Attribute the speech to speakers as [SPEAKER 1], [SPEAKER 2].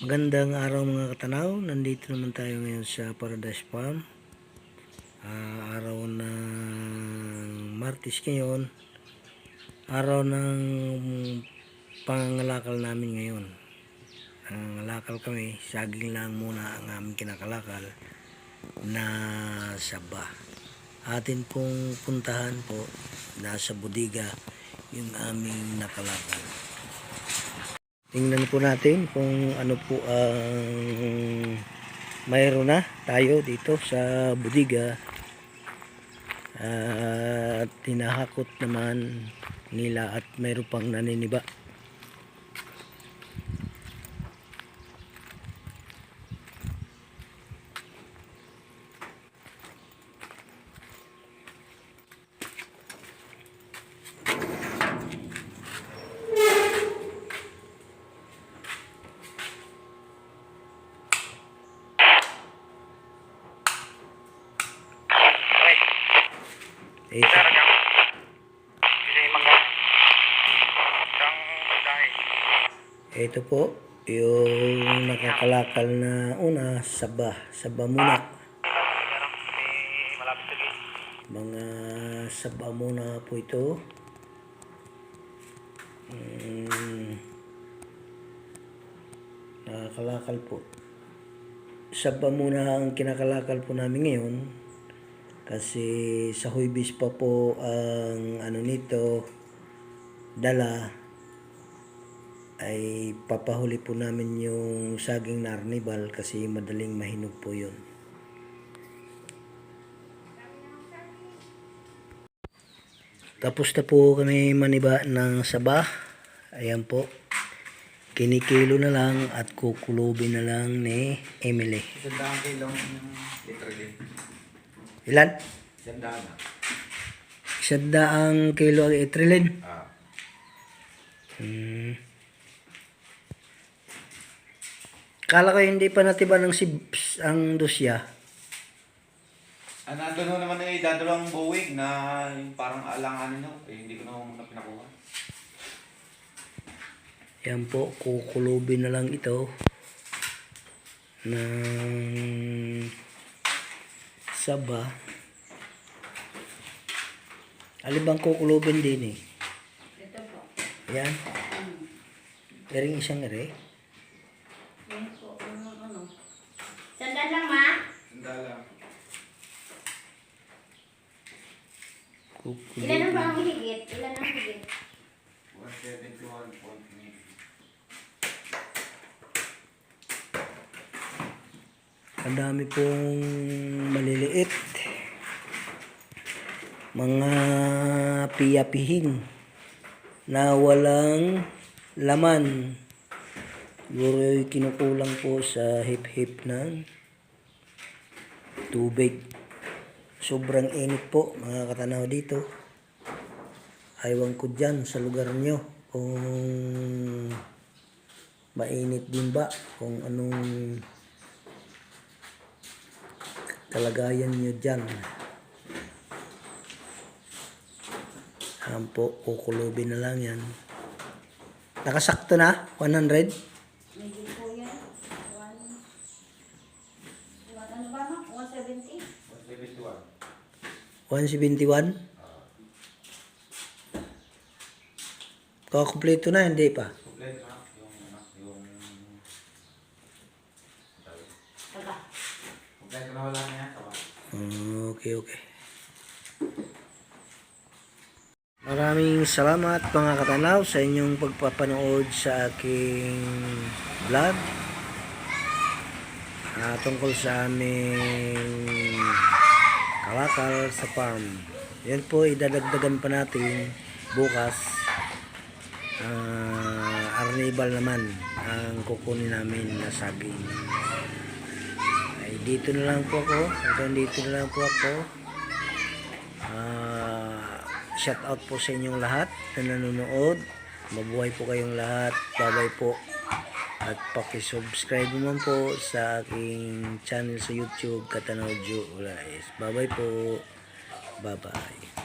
[SPEAKER 1] Magandang araw mga katanaw. Nandito naman tayo ngayon sa Paradise Farm. Araw ng Martes ngayon. Araw ng pangangalakal namin ngayon. Nangangalakal kami. Saging lang muna ang aming kinakalakal na saba. Atin pong puntahan po nasa bodega yung aming nakalakal. Tingnan po natin kung ano po ang mayroon na tayo dito sa bodega. At tinahakot naman nila at mayroon pang naniniba. Ito po yung nakakalakal na una, saba muna. Mga saba muna po ito. Nakakalakal po. Saba muna ang kinakalakal po namin ngayon. Kasi sa Huwebes pa po ang nito dala ay papahuli po namin yung saging na arnibal kasi madaling mahinog po yun. Tapos na po kami maniba ng saba. Ayan po. Kinikilo na lang at kukulubin na lang ni Emily.
[SPEAKER 2] 100 kilong litre.
[SPEAKER 1] Ilan?
[SPEAKER 2] 100.
[SPEAKER 1] 100 kilo ang etrilin. Kala ko hindi pa natiba ng ang dosya.
[SPEAKER 2] Nandun naman dadalawang buwig na yung parang alanganin nyo. Hindi ko na pinakuha.
[SPEAKER 1] Yan po, kukulubin na lang ito ng saba. Alibang kukulubin din eh.
[SPEAKER 3] Ito po.
[SPEAKER 1] Yan. Pero isang ere.
[SPEAKER 3] Yan po. Ano? Sandal lang, ma?
[SPEAKER 2] Sandal lang.
[SPEAKER 3] Ilan ang bang higit? Ilan ang higit?
[SPEAKER 2] 171.8.
[SPEAKER 1] Ang dami pong maliliit. Mga piyapihin na walang laman. Siguro kinukulang po sa hip-hip ng tubig. Sobrang init po mga katanaw dito. Aywan ko dyan sa lugar nyo kung mainit din ba, kung anong kalagayan nyo dyan. Ayan po, kukulubin na lang yan. Nakasakto na? 100?
[SPEAKER 3] Medyo po yan. Ano ba, ma? 170?
[SPEAKER 1] 171? Kumpleto na, hindi pa?
[SPEAKER 2] Kompleto na yung
[SPEAKER 3] Taga.
[SPEAKER 2] kompleto na wala na yan.
[SPEAKER 1] Okay. Maraming salamat mga katanaw sa inyong pagpapanood sa aking vlog tungkol sa aming kalakal sa farm. Yan po, idadagdagan pa natin bukas. Arnibal naman ang kukunin namin na saging. Ay, dito na lang po ako. Hanggang dito na lang po ako. Shout out po sa inyong lahat na nanonood. Mabuhay po kayong lahat. Bye-bye po. At paki-subscribe naman po sa aking channel sa YouTube, Katanaw Joe Olaes. Bye-bye po. Bye-bye.